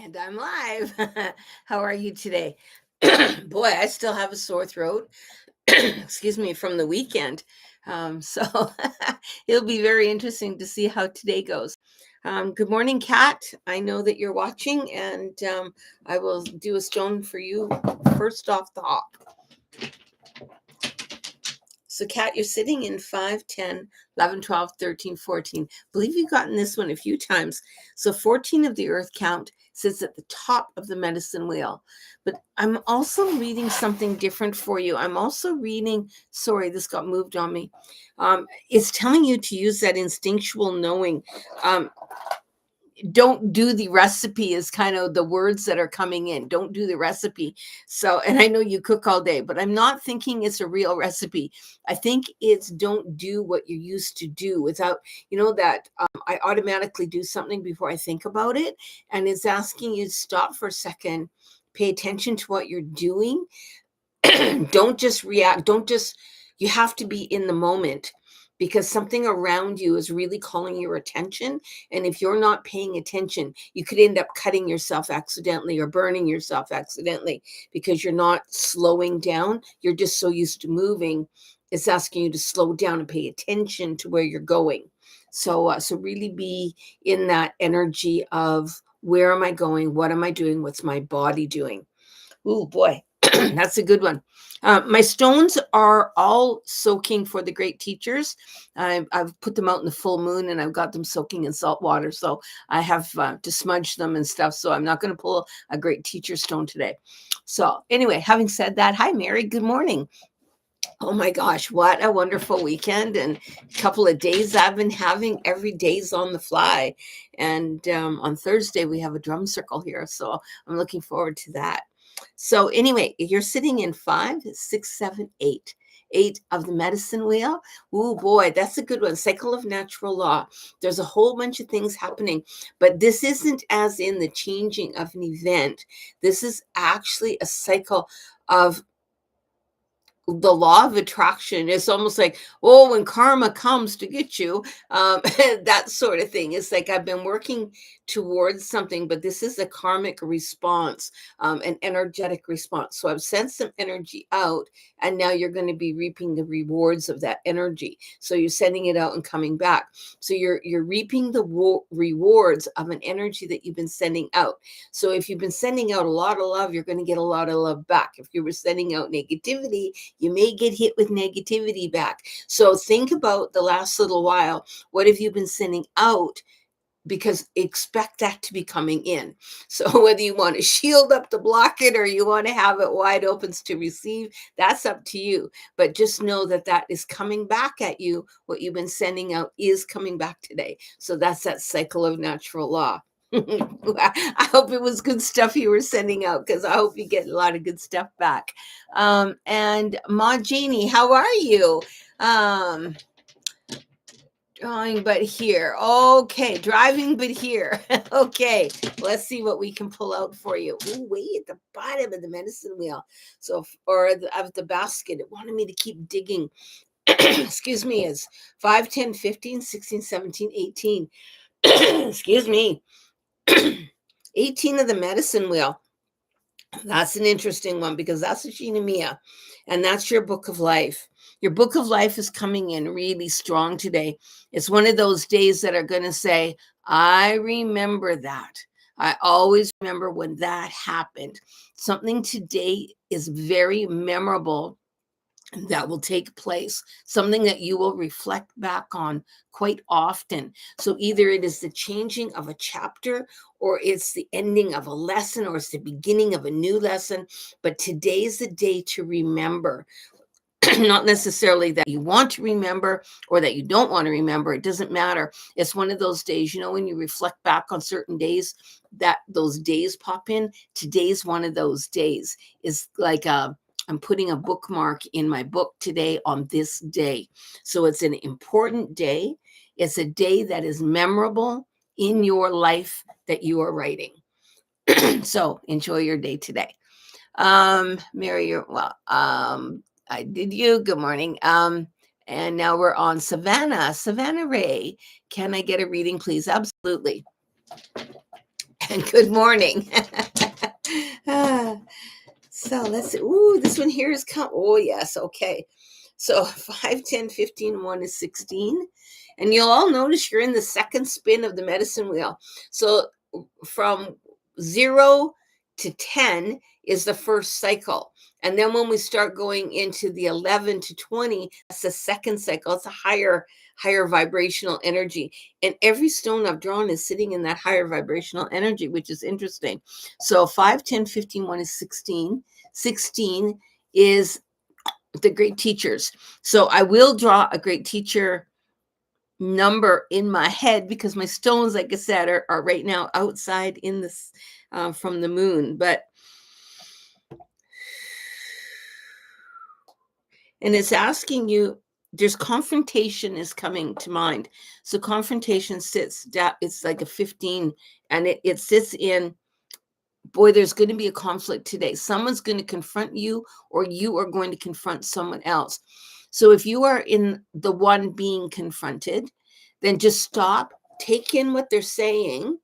And I'm live. How are you today? Boy, I still have a sore throat. Excuse me, from the weekend. So it'll be very interesting to see how today goes. Good morning, Kat. I know that you're watching, and I will do a stone for you first off the hop. So, Kat, you're sitting in 5, 10, 11, 12, 13, 14. I believe you've gotten this one a few times. So 14 of the earth count sits at the top of the medicine wheel. But I'm also reading something different for you. I'm also reading, sorry, this got moved on me. It's telling you to use that instinctual knowing. Don't do the recipe is kind of the words that are coming in. Don't do the recipe. So, and I know you cook all day, but I'm not thinking it's a real recipe. I think it's don't do what you used to do without, that I automatically do something before I think about it. And it's asking you to stop for a second, pay attention to what you're doing. Don't just react. You have to be in the moment because something around you is really calling your attention. And if you're not paying attention, you could end up cutting yourself accidentally or burning yourself accidentally because you're not slowing down. You're just so used to moving. It's asking you to slow down and pay attention to where you're going. So really be in that energy of where am I going? What am I doing? What's my body doing? Oh boy, that's a good one. My stones are all soaking for the great teachers. I've put them out in the full moon and I've got them soaking in salt water. So I have to smudge them and stuff. So I'm not going to pull a great teacher stone today. So anyway, having said that, hi, Mary. Good morning. Oh my gosh, what a wonderful weekend and a couple of days I've been having. Every day's on the fly. And on Thursday, we have a drum circle here. So I'm looking forward to that. So anyway, you're sitting in 5, 6, 7, 8. 8 of the medicine wheel. Oh boy, that's a good one. Cycle of natural law. There's a whole bunch of things happening, but this isn't as in the changing of an event. This is actually a cycle of the law of attraction. Is almost like, oh, when karma comes to get you, that sort of thing. It's like I've been working towards something, but this is a karmic response, an energetic response. So I've sent some energy out, and now you're going to be reaping the rewards of that energy. So you're sending it out and coming back. So you're reaping the rewards of an energy that you've been sending out. So if you've been sending out a lot of love, you're going to get a lot of love back. If you were sending out negativity, you may get hit with negativity back. So think about the last little while. What have you been sending out? Because expect that to be coming in. So whether you want to shield up to block it or you want to have it wide open to receive, that's up to you. But just know that that is coming back at you. What you've been sending out is coming back today. So that's that cycle of natural law. I hope it was good stuff you were sending out because I hope you get a lot of good stuff back. And Ma Jeannie, how are you? Drawing but here. Okay, driving but here. Okay, let's see what we can pull out for you. Ooh, way at the bottom of the medicine wheel. So, of the basket, it wanted me to keep digging. Excuse me, is 5, 10, 15, 16, 17, 18. Excuse me. 18 of the medicine wheel. That's an interesting one because that's a Shinamiya, and that's your book of life. Your book of life is coming in really strong today. It's one of those days that are going to say, I remember that. I always remember when that happened. Something today is very memorable that will take place, something that you will reflect back on quite often. So either it is the changing of a chapter, or it's the ending of a lesson, or it's the beginning of a new lesson. But today's the day to remember. Not necessarily that you want to remember or that you don't want to remember. It doesn't matter. It's one of those days, when you reflect back on certain days, that those days pop in. Today's one of those days. Is like I'm putting a bookmark in my book today on this day. So it's an important day. It's a day that is memorable in your life that you are writing. So enjoy your day today. Mary, I did you. Good morning. And now we're on Savannah. Savannah Ray, can I get a reading, please? Absolutely. And good morning. Ah, so let's see. Ooh, this one here is oh yes, okay. So 5, 10, 15, 1 is 16. And you'll all notice you're in the second spin of the medicine wheel. So from 0 to 10 is the first cycle. And then when we start going into the 11 to 20, that's the second cycle. It's a higher vibrational energy. And every stone I've drawn is sitting in that higher vibrational energy, which is interesting. So 5, 10, 15, 1 is 16. 16 is the great teachers. So I will draw a great teacher number in my head because my stones, like I said, are right now outside in this from the moon. But and it's asking you, there's confrontation is coming to mind. So confrontation sits down, it's like a 15, and it sits in, boy, there's going to be a conflict today. Someone's going to confront you, or you are going to confront someone else. So if you are in the one being confronted, then just stop, take in what they're saying,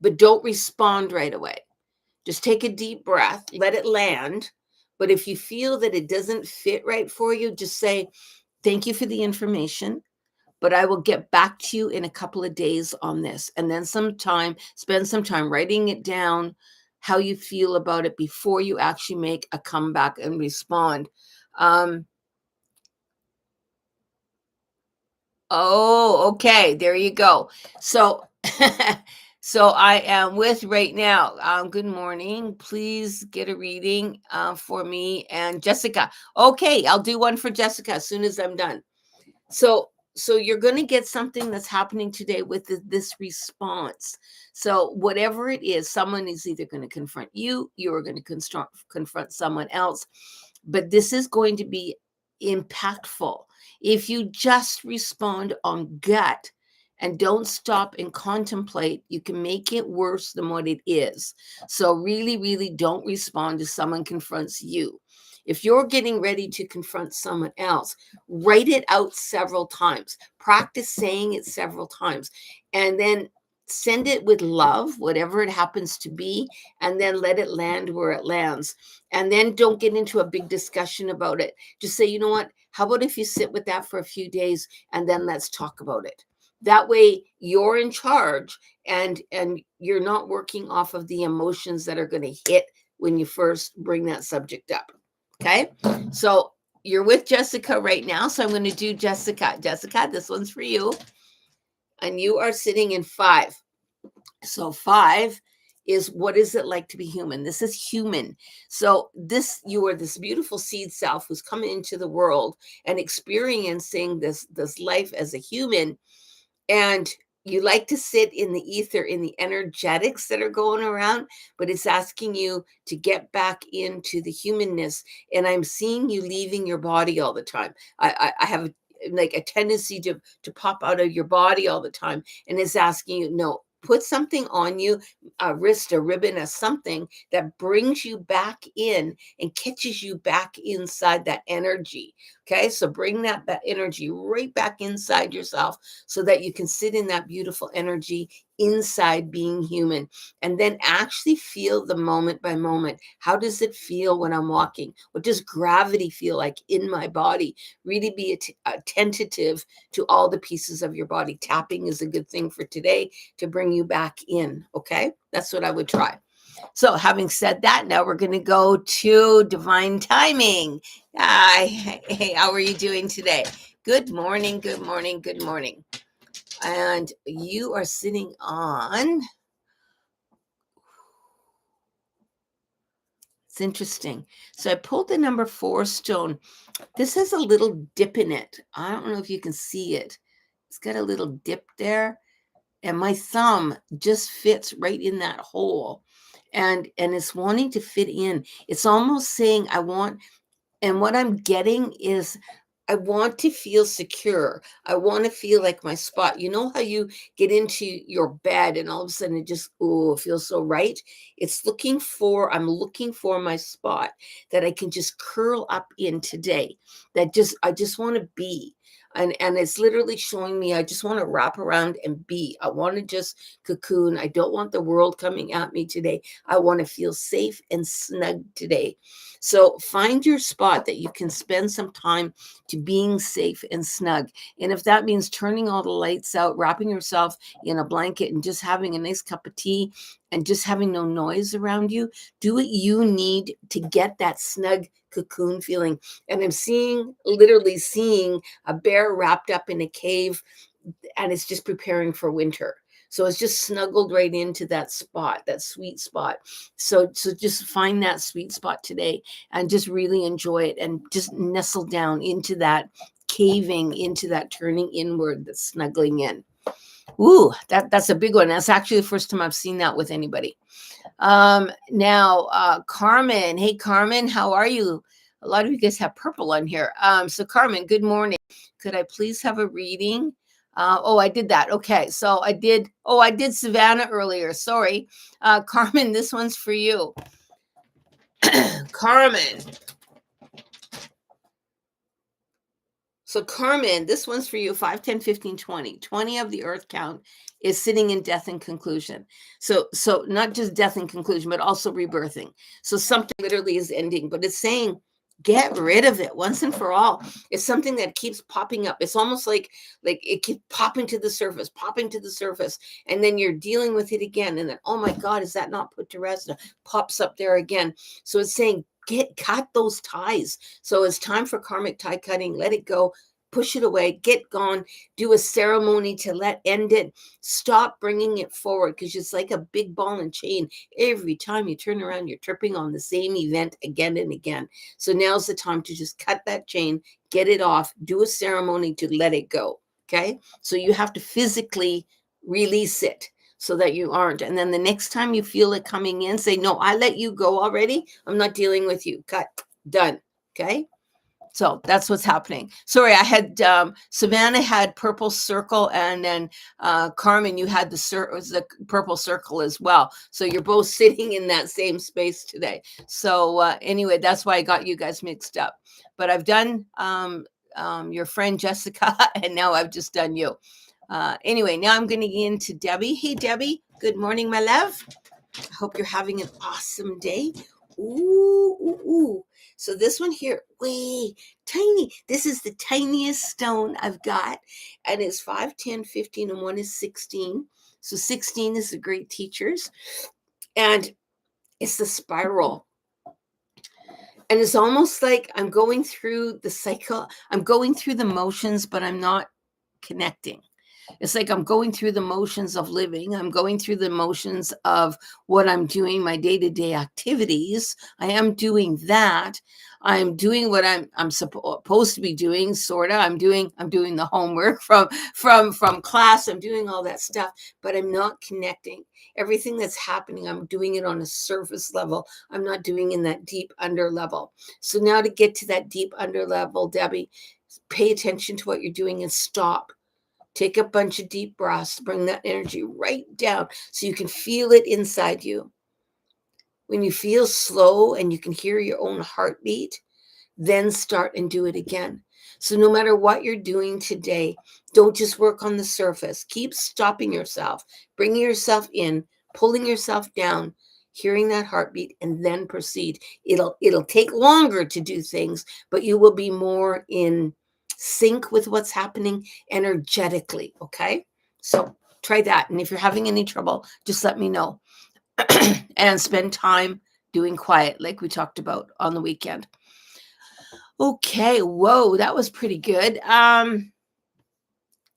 but don't respond right away. Just take a deep breath, let it land. But if you feel that it doesn't fit right for you, just say, thank you for the information, but I will get back to you in a couple of days on this. And then spend some time writing it down, how you feel about it before you actually make a comeback and respond. Oh, okay. There you go. So, so I am with right now. Good morning. Please get a reading for me and Jessica. Okay, I'll do one for Jessica as soon as I'm done. So you're going to get something that's happening today with this response. So whatever it is, someone is either going to confront you, you're going to confront someone else, but this is going to be impactful. If you just respond on gut and don't stop and contemplate, you can make it worse than what it is. So really, really don't respond if someone confronts you. If you're getting ready to confront someone else, write it out several times. Practice saying it several times. And then send it with love, whatever it happens to be, and then let it land where it lands. And then don't get into a big discussion about it. Just say, you know what? How about if you sit with that for a few days and then let's talk about it? That way you're in charge and you're not working off of the emotions that are going to hit when you first bring that subject up. Okay, so you're with Jessica right now. So I'm going to do Jessica. Jessica, this one's for you. And you are sitting in 5. So 5 is, what is it like to be human? This is human. So you are this beautiful seed self who's coming into the world and experiencing this life as a human. And you like to sit in the ether, in the energetics that are going around, but it's asking you to get back into the humanness. And I'm seeing you leaving your body all the time. I have like a tendency to pop out of your body all the time. And it's asking you, no, put something on you, a wrist, a ribbon, a something that brings you back in and catches you back inside that energy. Okay, so bring that energy right back inside yourself so that you can sit in that beautiful energy inside being human, and then actually feel the moment by moment. How does it feel when I'm walking? What does gravity feel like in my body? Really be attentive to all the pieces of your body. Tapping is a good thing for today to bring you back in. Okay, that's what I would try. So having said that, now we're going to go to divine timing. Hey, how are you doing today? Good morning, good morning, good morning. And you are sitting on, it's interesting. So I pulled the number 4 stone. This has a little dip in it. I don't know if you can see it. It's got a little dip there. And my thumb just fits right in that hole. And it's wanting to fit in. It's almost saying, I want, and what I'm getting is, I want to feel secure. I want to feel like my spot. You know how you get into your bed and all of a sudden it just, oh, it feels so right. I'm looking for my spot that I can just curl up in today. I just want to be. And it's literally showing me I just want to wrap around and be. I want to just cocoon. I don't want the world coming at me today. I want to feel safe and snug today. So find your spot that you can spend some time to being safe and snug. And if that means turning all the lights out, wrapping yourself in a blanket and just having a nice cup of tea and just having no noise around you, do what you need to get that snug cocoon feeling. And I'm literally seeing a bear wrapped up in a cave, and it's just preparing for winter. So it's just snuggled right into that spot, that sweet spot. So just find that sweet spot today and just really enjoy it and just nestle down into that caving, into that turning inward, that's snuggling in. Ooh, that's a big one. That's actually the first time I've seen that with anybody. Now, Carmen. Hey, Carmen, how are you? A lot of you guys have purple on here. So Carmen, good morning. Could I please have a reading? Oh, I did that. Okay, so I did Savannah earlier. Sorry. Carmen, this one's for you. Carmen. So Carmen, this one's for you, 5, 10, 15, 20. 20 of the earth count is sitting in death and conclusion. So not just death and conclusion, but also rebirthing. So something literally is ending, but it's saying, get rid of it once and for all. It's something that keeps popping up. It's almost like it keeps popping to the surface, and then you're dealing with it again. And then, oh my God, is that not put to rest? It pops up there again. So it's saying, cut those ties. So it's time for karmic tie cutting. Let it go. Push it away, get gone, do a ceremony to end it. Stop bringing it forward, because it's like a big ball and chain. Every time you turn around, you're tripping on the same event again and again. So now's the time to just cut that chain, get it off, do a ceremony to let it go. Okay. So you have to physically release it so that you aren't. And then the next time you feel it coming in, say, no, I let you go already. I'm not dealing with you. Cut. Done. Okay. So that's what's happening. Sorry, I had Savannah had purple circle, and then Carmen, you had the purple circle as well. So you're both sitting in that same space today. So anyway, that's why I got you guys mixed up. But I've done your friend Jessica, and now I've just done you. Anyway, now I'm going to get into Debbie. Hey, Debbie. Good morning, my love. I hope you're having an awesome day. Ooh. So this one here, way tiny. This is the tiniest stone I've got. And it's 5, 10, 15, and one is 16. So 16 is the great teachers. And it's the spiral. And it's almost like I'm going through the cycle. I'm going through the motions, but I'm not connecting. It's like I'm going through the motions of living. I'm going through the motions of what I'm doing, my day-to-day activities. I am doing that. I'm doing what I'm supposed to be doing, sort of. I'm doing the homework from class. I'm doing all that stuff, but I'm not connecting. Everything that's happening, I'm doing it on a surface level. I'm not doing in that deep under level. So now to get to that deep under level, Debbie, pay attention to what you're doing and stop. Take a bunch of deep breaths, bring that energy right down so you can feel it inside you. When you feel slow and you can hear your own heartbeat, then start and do it again. So no matter what you're doing today, don't just work on the surface. Keep stopping yourself, bringing yourself in, pulling yourself down, hearing that heartbeat, and then proceed. It'll take longer to do things, but you will be more in sync with what's happening energetically. Okay. So try that. And if you're having any trouble, just let me know. And spend time doing quiet, like we talked about on the weekend. Okay. Whoa, that was pretty good.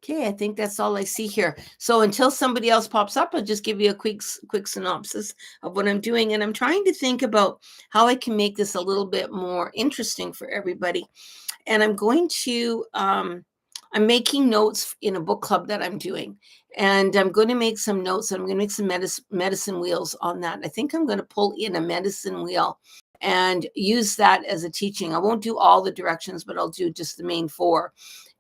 Okay, I think that's all I see here. So until somebody else pops up, I'll just give you a quick synopsis of what I'm doing. And I'm trying to think about how I can make this a little bit more interesting for everybody. And I'm going to, I'm making notes in a book club that I'm doing. And I'm going to make some notes. I'm going to make some medicine wheels on that. I think I'm going to pull in a medicine wheel and use that as a teaching. I won't do all the directions, but I'll do just the main 4.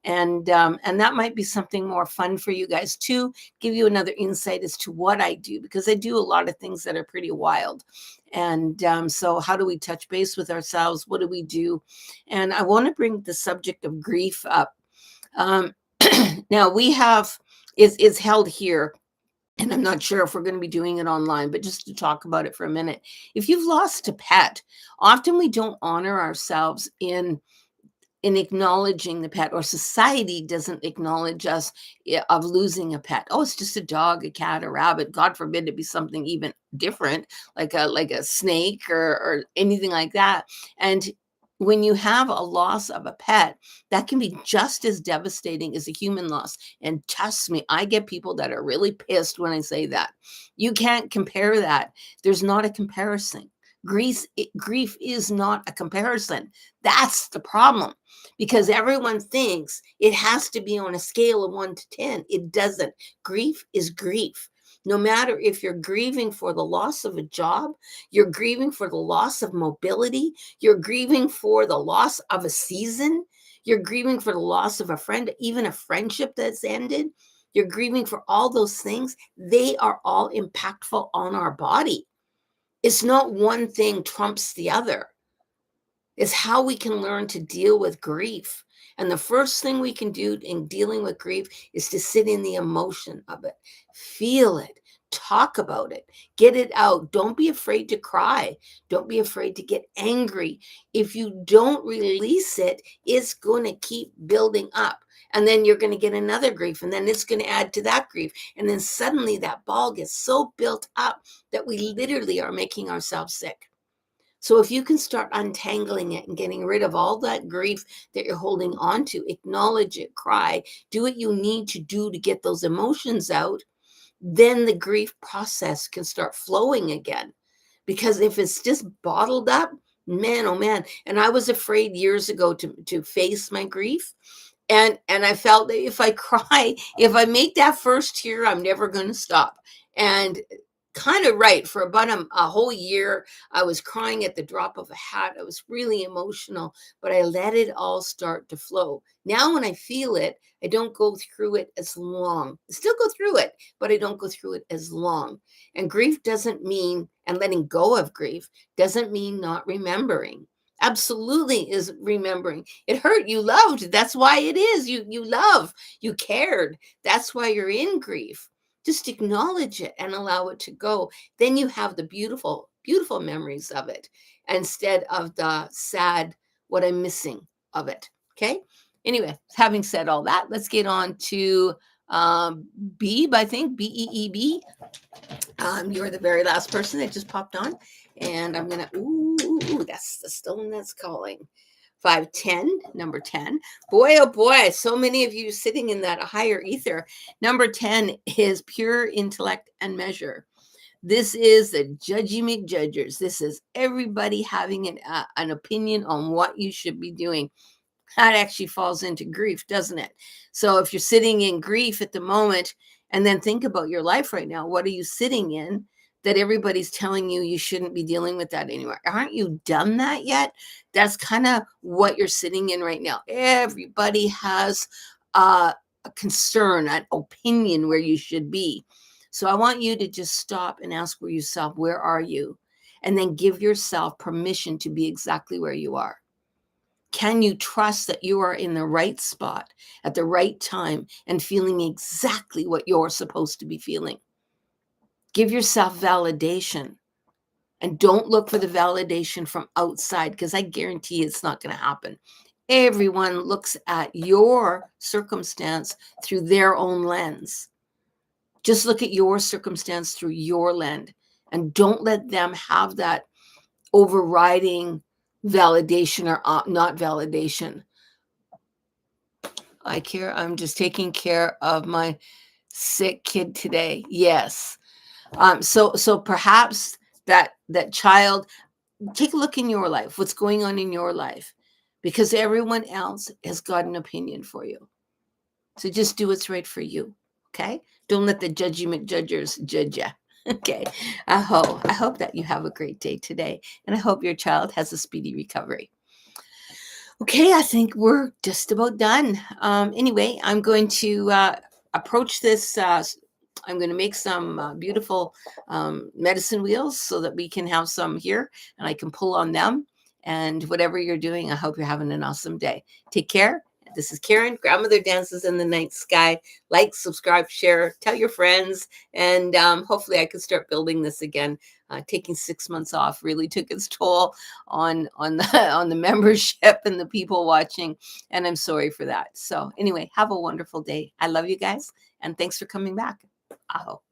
And that might be something more fun for you guys to give you another insight as to what I do, because I do a lot of things that are pretty wild. And so how do we touch base with ourselves? What do we do? And I want to bring the subject of grief up. Um, now we have is held here, and I'm not sure if we're going to be doing it online, but just to talk about it for a minute. If you've lost a pet, often we don't honor ourselves in acknowledging the pet, or society doesn't acknowledge us of losing a pet. Oh, it's just a dog, a cat, a rabbit. God forbid it be something even different, like a snake or anything like that. And when you have a loss of a pet, that can be just as devastating as a human loss. And trust me, I get people that are really pissed when I say that. You can't compare that. There's not a comparison. Grief is not a comparison. That's the problem, because everyone thinks it has to be on a scale of 1 to 10. It doesn't. Grief is grief. No matter if you're grieving for the loss of a job, you're grieving for the loss of mobility, you're grieving for the loss of a season, you're grieving for the loss of a friend, even a friendship that's ended, you're grieving for all those things. They are all impactful on our body. It's not one thing trumps the other. Is how we can learn to deal with grief. And the first thing we can do in dealing with grief is to sit in the emotion of it, feel it, talk about it, get it out. Don't be afraid to cry. Don't be afraid to get angry. If you don't release it, it's going to keep building up. And then you're going to get another grief, and then it's going to add to that grief. And then suddenly that ball gets so built up that we literally are making ourselves sick. So if you can start untangling it and getting rid of all that grief that you're holding on to, acknowledge it, cry, do what you need to do to get those emotions out, then the grief process can start flowing again. Because if it's just bottled up, man, oh man. And I was afraid years ago to face my grief. And I felt that if I cry, if I make that first tear, I'm never going to stop. And kind of right, for about a whole year, I was crying at the drop of a hat. I was really emotional, but I let it all start to flow. Now when I feel it, I don't go through it as long. I still go through it, but I don't go through it as long. And grief doesn't mean, and letting go of grief doesn't mean not remembering. Absolutely is remembering. It hurt, you loved, that's why it is. You love, you cared, that's why you're in grief. Just acknowledge it and allow it to go. Then you have the beautiful, beautiful memories of it instead of the sad, what I'm missing of it. Okay. Anyway, having said all that, let's get on to Beeb, I think, Beeb. You're the very last person that just popped on. And I'm going to, ooh, that's the stone that's calling. 510, number 10. Boy, oh boy, so many of you sitting in that higher ether. Number 10 is pure intellect and measure. This is the judgy McJudgers. This is everybody having an opinion on what you should be doing. That actually falls into grief, doesn't it? So if you're sitting in grief at the moment, and then think about your life right now, what are you sitting in that everybody's telling you you shouldn't be dealing with that anymore? Aren't you done that yet? That's kind of what you're sitting in right now. Everybody has a concern, an opinion where you should be. So I want you to just stop and ask yourself, where are you? And then give yourself permission to be exactly where you are. Can you trust that you are in the right spot at the right time and feeling exactly what you're supposed to be feeling? Give yourself validation, and don't look for the validation from outside, because I guarantee it's not going to happen. Everyone looks at your circumstance through their own lens. Just look at your circumstance through your lens, and don't let them have that overriding validation or not validation. I'm just taking care of my sick kid today. Yes. So perhaps that child, take a look in your life, what's going on in your life, because everyone else has got an opinion for you. So just do what's right for you. Okay. Don't let the judgy McJudgers judge you. Okay. I hope that you have a great day today, and I hope your child has a speedy recovery. Okay, I think we're just about done. Anyway, I'm going to approach this. I'm going to make some beautiful medicine wheels so that we can have some here and I can pull on them. And whatever you're doing, I hope you're having an awesome day. Take care. This is Karen, Grandmother Dances in the Night Sky. Like, subscribe, share, tell your friends, and hopefully I can start building this again. Taking 6 months off really took its toll on the on the membership and the people watching, and I'm sorry for that. So anyway, have a wonderful day. I love you guys, and thanks for coming back. Aho.